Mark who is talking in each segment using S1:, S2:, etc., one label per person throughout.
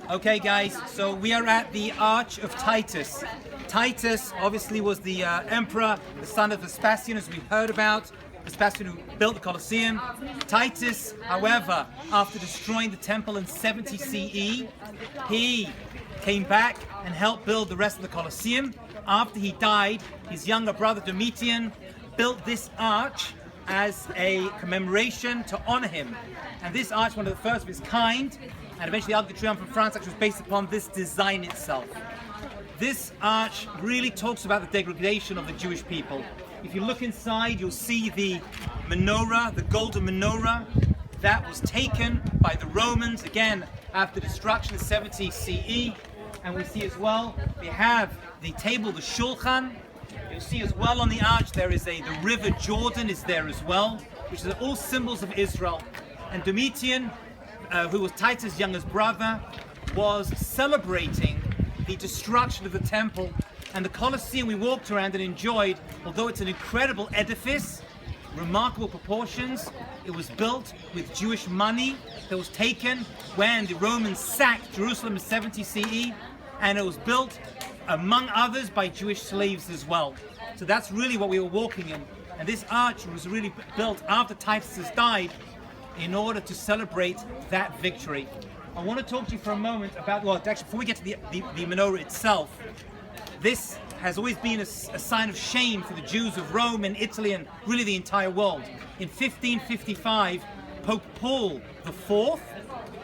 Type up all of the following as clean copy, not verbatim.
S1: Okay guys, so we are at the Arch of Titus. Titus obviously was the emperor, the son of Vespasian, as we've heard about. Vespasian who built the Colosseum. Titus, however, after destroying the temple in 70 CE, he came back and helped build the rest of the Colosseum. After he died, his younger brother Domitian built this arch as a commemoration to honor him. And this arch, one of the first of its kind, and eventually the Arc de Triomphe in France, actually was based upon this design itself. This arch really talks about the degradation of the Jewish people. If you look inside, you'll see the menorah, the Golden Menorah, that was taken by the Romans, again, after destruction in 70 CE. And we see as well, they have the table, the Shulchan. You'll see as well on the arch, there is the river Jordan is there as well, which are all symbols of Israel. And Domitian, who was Titus' youngest brother, was celebrating the destruction of the temple. And the Colosseum we walked around and enjoyed, although it's an incredible edifice, remarkable proportions, it was built with Jewish money that was taken when the Romans sacked Jerusalem in 70 CE, and it was built, among others, by Jewish slaves as well. So that's really what we were walking in. And this arch was really built after Titus has died in order to celebrate that victory. I want to talk to you for a moment about, well, actually, before we get to the menorah itself, this has always been a sign of shame for the Jews of Rome and Italy and really the entire world. In 1555, Pope Paul IV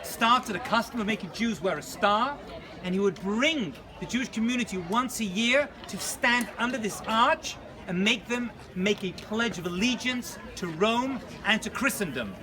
S1: started a custom of making Jews wear a star, and he would bring the Jewish community once a year to stand under this arch and make them make a pledge of allegiance to Rome and to Christendom.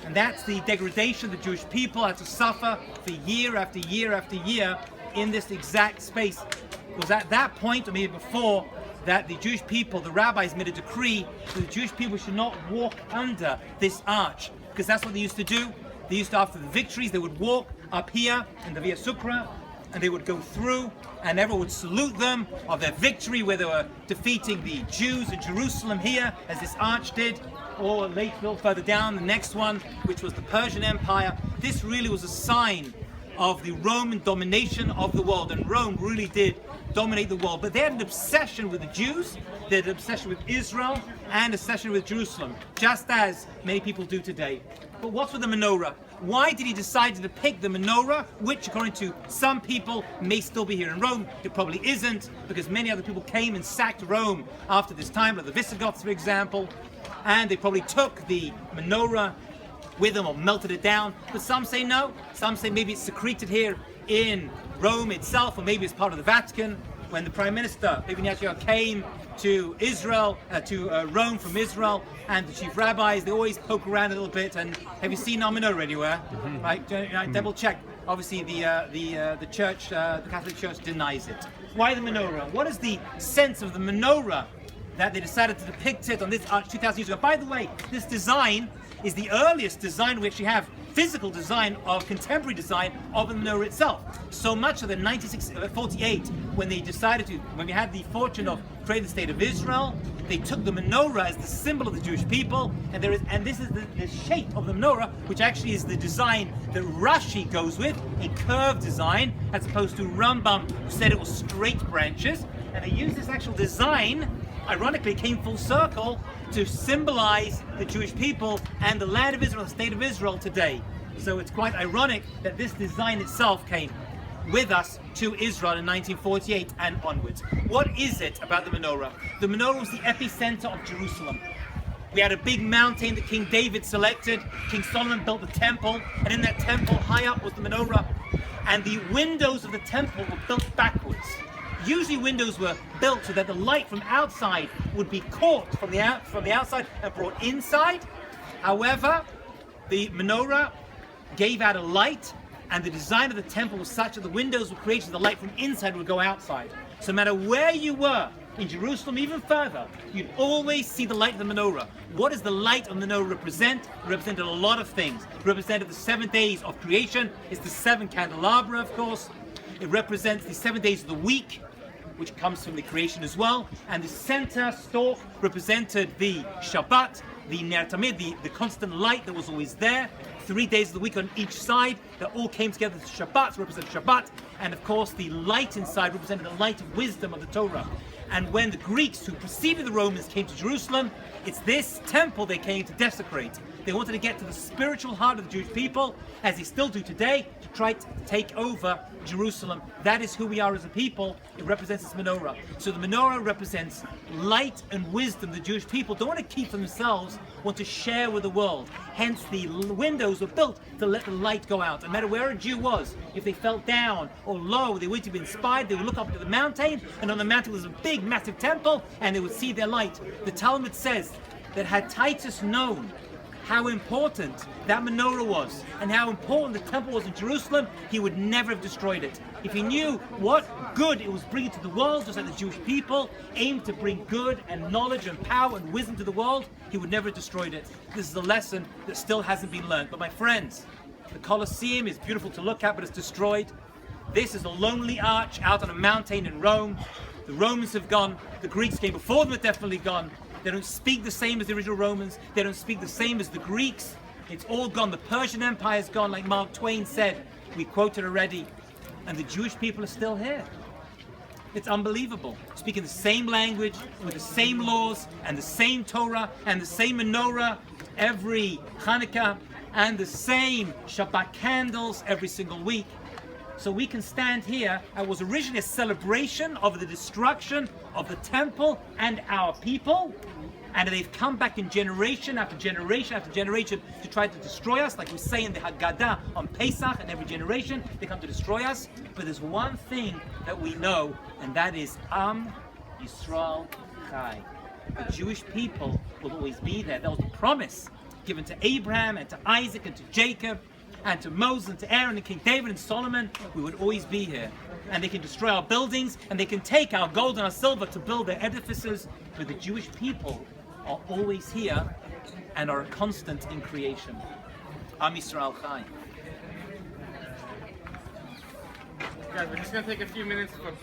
S1: And that's the degradation the Jewish people had to suffer for year after year after year in this exact space. It was at that point, or maybe before, that the Jewish people, the rabbis made a decree that the Jewish people should not walk under this arch, because that's what they used to do. They used to, after the victories, they would walk up here in the Via Sacra, and they would go through, and everyone would salute them of their victory, where they were defeating the Jews in Jerusalem here, as this arch did, or later, a little further down, the next one, which was the Persian Empire. This really was a sign of the Roman domination of the world, and Rome really did dominate the world. But they had an obsession with the Jews, they had an obsession with Israel, and an obsession with Jerusalem, just as many people do today. But what's with the menorah? Why did he decide to depict the menorah, which according to some people may still be here in Rome? It probably isn't, because many other people came and sacked Rome after this time, like the Visigoths, for example, and they probably took the menorah with them or melted it down. But some say no. Some say maybe it's secreted here in Rome itself, or maybe it's part of the Vatican. When the Prime Minister, maybe Netanyahu, came to Israel, to Rome from Israel, and the chief rabbis, they always poke around a little bit. And have you seen our menorah anywhere? Right? Double check. Obviously, the church, the Catholic Church, denies it. Why the menorah? What is the sense of the menorah that they decided to depict it on this arch 2,000 years ago? By the way, this design is the earliest design we actually have, physical design of contemporary design of the menorah itself. So much that in 1948, when we had the fortune of creating the state of Israel, they took the menorah as the symbol of the Jewish people, and this is the shape of the menorah, which actually is the design that Rashi goes with, a curved design, as opposed to Rambam, who said it was straight branches. And they used this actual design, ironically, it came full circle to symbolize the Jewish people and the land of Israel, the state of Israel today. So it's quite ironic that this design itself came with us to Israel in 1948 and onwards. What is it about the menorah? The menorah was the epicenter of Jerusalem. We had a big mountain that King David selected. King Solomon built the temple, and in that temple, high up was the menorah. And the windows of the temple were built backwards. Usually windows were built so that the light from outside would be caught from the outside and brought inside. However, the menorah gave out a light, and the design of the temple was such that the windows were created so the light from inside would go outside. So no matter where you were in Jerusalem, even further, you'd always see the light of the menorah. What does the light of the menorah represent? It represented a lot of things. It represented the 7 days of creation. It's the 7 candelabra, of course. It represents the 7 days of the week, which comes from the creation as well. And the center stalk represented the Shabbat, the Ner Tamid, the constant light that was always there. 3 days of the week on each side that all came together to Shabbat, to represent Shabbat, and of course the light inside represented the light of wisdom of the Torah. And when the Greeks who preceded the Romans came to Jerusalem, it's this temple they came to desecrate. They wanted to get to the spiritual heart of the Jewish people, as they still do today, to try to take over Jerusalem. That is who we are as a people. It represents this menorah. So the menorah represents light and wisdom the Jewish people don't want to keep for themselves, want to share with the world. Hence the windows were built to let the light go out. No matter where a Jew was, if they felt down or low, they wanted to be inspired, they would look up to the mountain, and on the mountain was a big, massive temple, and they would see their light. The Talmud says that had Titus known how important that menorah was and how important the temple was in Jerusalem, he would never have destroyed it. If he knew what good it was bringing to the world, just like the Jewish people aimed to bring good and knowledge and power and wisdom to the world, he would never have destroyed it. This is a lesson that still hasn't been learned. But my friends, the Colosseum is beautiful to look at, but it's destroyed. This is a lonely arch out on a mountain in Rome. The Romans have gone, the Greeks came before them, have definitely gone. They don't speak the same as the original Romans. They don't speak the same as the Greeks. It's all gone. The Persian Empire is gone, like Mark Twain said. We quoted already. And the Jewish people are still here. It's unbelievable. Speaking the same language, with the same laws, and the same Torah, and the same menorah every Hanukkah, and the same Shabbat candles every single week. So we can stand here. It was originally a celebration of the destruction of the temple and our people. And they've come back in generation after generation after generation to try to destroy us. Like we say in the Haggadah on Pesach, and every generation they come to destroy us. But there's one thing that we know, and that is Am Yisrael Chai. The Jewish people will always be there. That was the promise given to Abraham and to Isaac and to Jacob and to Moses and to Aaron and King David and Solomon. We would always be here. And they can destroy our buildings, and they can take our gold and our silver to build their edifices, but the Jewish people are always here and are a constant in creation. Am Yisrael Chai.
S2: Guys, we're just going to take a few minutes for